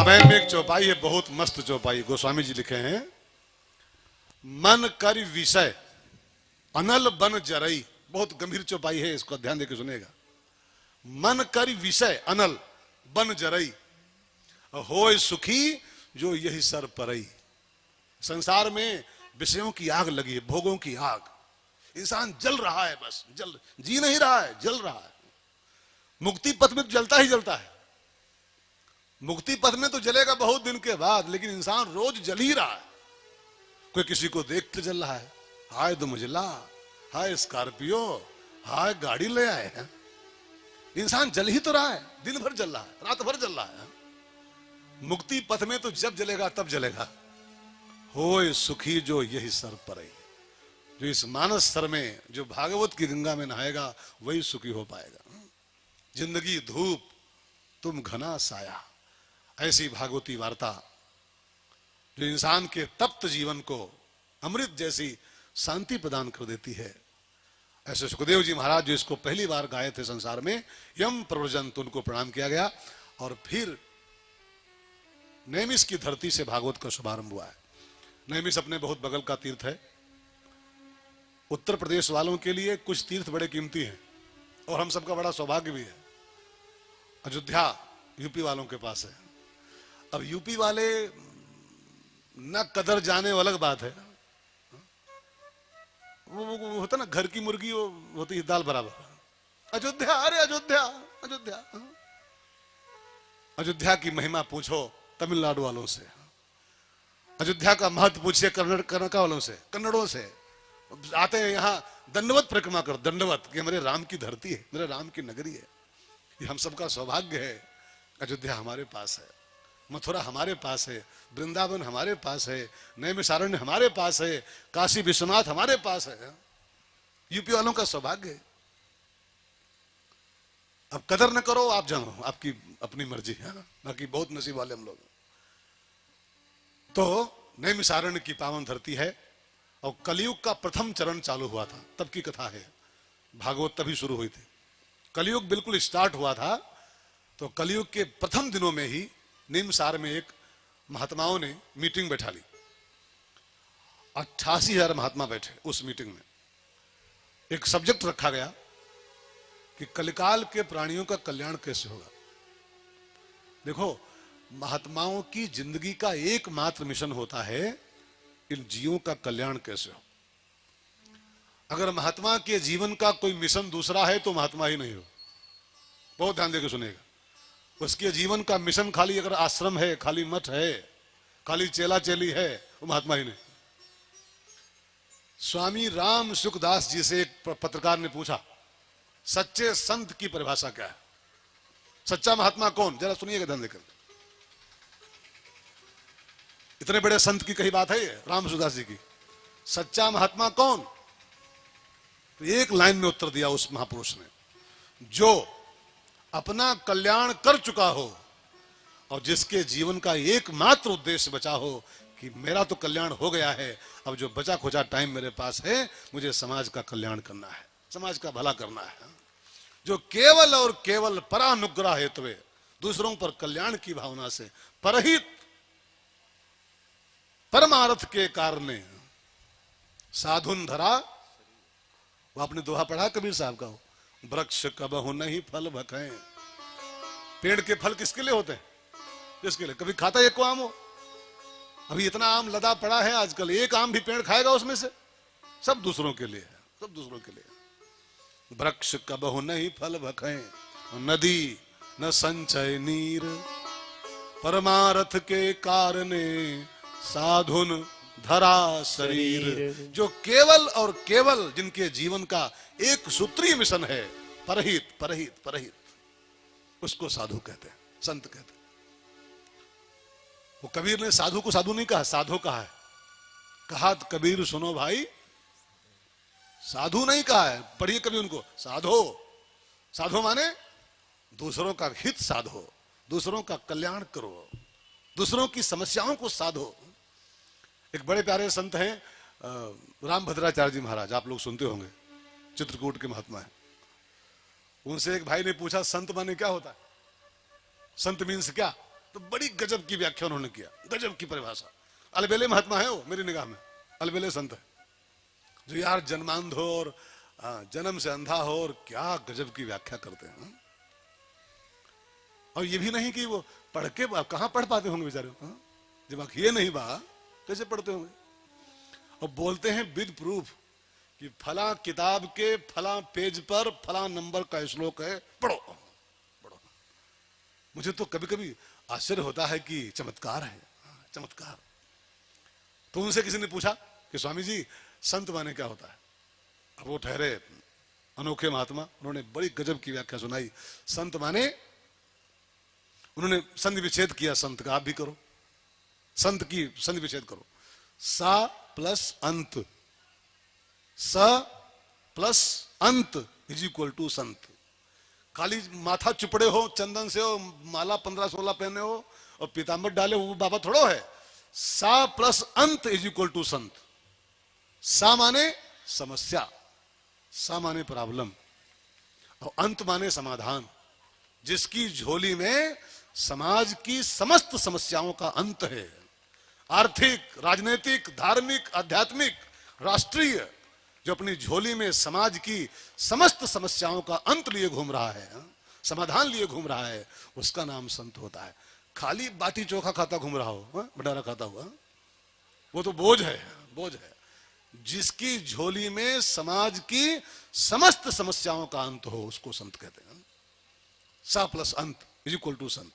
रामायण में एक चौपाई है, बहुत मस्त चौपाई, गोस्वामी जी लिखे हैं। मन कर विषय अनल बन जरई, बहुत गंभीर चौपाई है, इसको ध्यान देकर सुनेगा। मन कर विषय अनल बन जरई, होय सुखी जो यही सर परई। संसार में विषयों की आग लगी है, भोगों की आग, इंसान जल रहा है, बस जल, जी नहीं रहा है, जल रहा है। मुक्ति पथ में तो जलता ही जलता है, मुक्ति पथ में तो जलेगा बहुत दिन के बाद, लेकिन इंसान रोज जल ही रहा है। कोई किसी को देख के जल रहा है, हाय दुमजला, हाय स्कॉर्पियो, हाय गाड़ी ले आए हैं। इंसान जल ही तो रहा है, दिन भर जल रहा है, रात भर जल रहा है। मुक्ति पथ में तो जब जलेगा तब जलेगा। होय सुखी जो यही सर परई, जो इस मानस सर में, जो भागवत की गंगा में नहाएगा वही सुखी हो पाएगा। जिंदगी धूप तुम घना साया, ऐसी भागवती वार्ता जो इंसान के तप्त जीवन को अमृत जैसी शांति प्रदान कर देती है। ऐसे सुखदेव जी महाराज जो इसको पहली बार गाए थे संसार में, यम प्रव्रजन, तो उनको प्रणाम किया गया। और फिर नैमिष की धरती से भागवत का शुभारंभ हुआ है। नैमिष अपने बहुत बगल का तीर्थ है। उत्तर प्रदेश वालों के लिए कुछ तीर्थ बड़े कीमती हैं और हम सबका बड़ा सौभाग्य भी है। अयोध्या यूपी वालों के पास है। अब यूपी वाले न कदर जाने वो अलग बात है, वो होता ना घर की मुर्गी वो होती है दाल बराबर। अयोध्या, अरे अयोध्या, अयोध्या, अयोध्या की महिमा पूछो तमिलनाडु वालों से, अयोध्या का महत्व पूछिए कर्नाटक वालों से, कन्नड़ों से। आते हैं यहाँ दंडवत परिक्रमा कर, दंडवत, कि मेरे राम की धरती है, मेरे राम की नगरी है। ये हम सबका सौभाग्य है। अयोध्या हमारे पास है, मथुरा हमारे पास है, वृंदावन हमारे पास है, नैमिषारण्य हमारे पास है, काशी विश्वनाथ हमारे पास है। यूपी वालों का सौभाग्य है। अब कदर न करो, आप जानो, आपकी अपनी मर्जी है, बाकी बहुत नसीब वाले हम लोग। तो नैमिषारण्य की पावन धरती है और कलयुग का प्रथम चरण चालू हुआ था, तब की कथा है। भागवत तभी शुरू हुई थी। कलयुग बिल्कुल स्टार्ट हुआ था, तो कलयुग के प्रथम दिनों में ही निमसार में एक महात्माओं ने मीटिंग बैठा ली। 88,000 महात्मा बैठे उस मीटिंग में। एक सब्जेक्ट रखा गया कि कलिकाल के प्राणियों का कल्याण कैसे होगा। देखो, महात्माओं की जिंदगी का एकमात्र मिशन होता है इन जीवों का कल्याण कैसे हो। अगर महात्मा के जीवन का कोई मिशन दूसरा है तो महात्मा ही नहीं हो। बहुत ध्यान देकर सुनेगा। उसके जीवन का मिशन खाली अगर आश्रम है, खाली मठ है, खाली चेला चेली है, वो महात्मा ही नहीं। स्वामी राम सुखदास जी से एक पत्रकार ने पूछा, सच्चे संत की परिभाषा क्या है? सच्चा महात्मा कौन? जरा सुनिएगा ध्यान देकर। इतने बड़े संत की कही बात है ये, राम सुखदास जी की। सच्चा महात्मा कौन? तो एक लाइन में उत्तर दिया उस महापुरुष ने, जो अपना कल्याण कर चुका हो और जिसके जीवन का एकमात्र उद्देश्य बचा हो कि मेरा तो कल्याण हो गया है, अब जो बचा खुचा टाइम मेरे पास है, मुझे समाज का कल्याण करना है, समाज का भला करना है। जो केवल और केवल परानुग्रह हेतु, दूसरों पर कल्याण की भावना से, परहित परमार्थ के कारण साधुन धरा। वो आपने दोहा पढ़ा कबीर साहब का, हो वृक्ष कबहु नहीं फल भखें। पेड़ के फल किसके लिए होते हैं? किसके लिए? कभी खाता एक को आम हो? अभी इतना आम लदा पड़ा है आजकल, एक आम भी पेड़ खाएगा उसमें से? सब दूसरों के लिए है, सब दूसरों के लिए। वृक्ष कबहु नहीं फल भखें, नदी न संचय नीर, परमार्थ के कारणे साधुन धरा शरीर। जो केवल और केवल जिनके जीवन का एक सूत्रीय मिशन है, परहित परहित परहित, उसको साधु कहते हैं, संत कहते हैं। वो कबीर ने साधु को साधु नहीं कहा, साधु कहा है। कहा कबीर सुनो भाई, साधु नहीं कहा है। पढ़िए कभी उनको, साधो। साधो माने दूसरों का हित साधो, दूसरों का कल्याण करो, दूसरों की समस्याओं को साधो। एक बड़े प्यारे संत हैं रामभद्राचार्य जी महाराज, आप लोग सुनते होंगे, चित्रकूट के महात्मा है। उनसे एक भाई ने पूछा, संत माने क्या होता है? संत मीन्स क्या? तो तो बड़ी गजब की व्याख्या उन्होंने किया, गजब की परिभाषा। अलबेले महात्मा है वो मेरी निगाह में, अलबेले संत है जो यार जन्मांध हो और जन्म से अंधा हो, और क्या गजब की व्याख्या करते हैं। और ये भी नहीं कि वो पढ़ के कहां पढ़ पाते होंगे बेचारे, दिमाग ये नहीं बा कैसे पढ़ते होंगे। और बोलते हैं विद प्रूफ कि फला किताब के फला पेज पर फला नंबर का श्लोक है, पढ़ो पढ़ो। मुझे तो कभी कभी आश्चर्य होता है कि चमत्कार है, चमत्कार। तो उनसे किसी ने पूछा कि स्वामी जी संत माने क्या होता है। अब वो ठहरे अनोखे महात्मा, उन्होंने बड़ी गजब की व्याख्या सुनाई। संत माने, उन्होंने संधि विच्छेद किया संत का, आप भी करो, संत की संधि विच्छेद करो। सा प्लस अंत, स प्लस अंत इज इक्वल टू संत। खाली माथा चुपड़े हो, चंदन से हो, माला 15-16 पहने हो और पीताम्बर डाले वो बाबा थोड़ो है। सा प्लस अंत इज इक्वल टू संत। सा माने समस्या, सा माने प्रॉब्लम, और अंत माने समाधान, जिसकी झोली में समाज की समस्त समस्याओं का अंत है। आर्थिक, राजनीतिक, धार्मिक, आध्यात्मिक, राष्ट्रीय, जो अपनी झोली में समाज की समस्त समस्याओं का अंत लिए घूम रहा है, समाधान लिए घूम रहा है, उसका नाम संत होता है। खाली बाटी चोखा खाता घूम रहा हो, भंडारा खाता हुआ, वो तो बोझ है, बोझ है। जिसकी झोली में समाज की समस्त समस्याओं का अंत हो उसको संत कहते हैं। सा प्लस अंत इज इक्वल टू संत।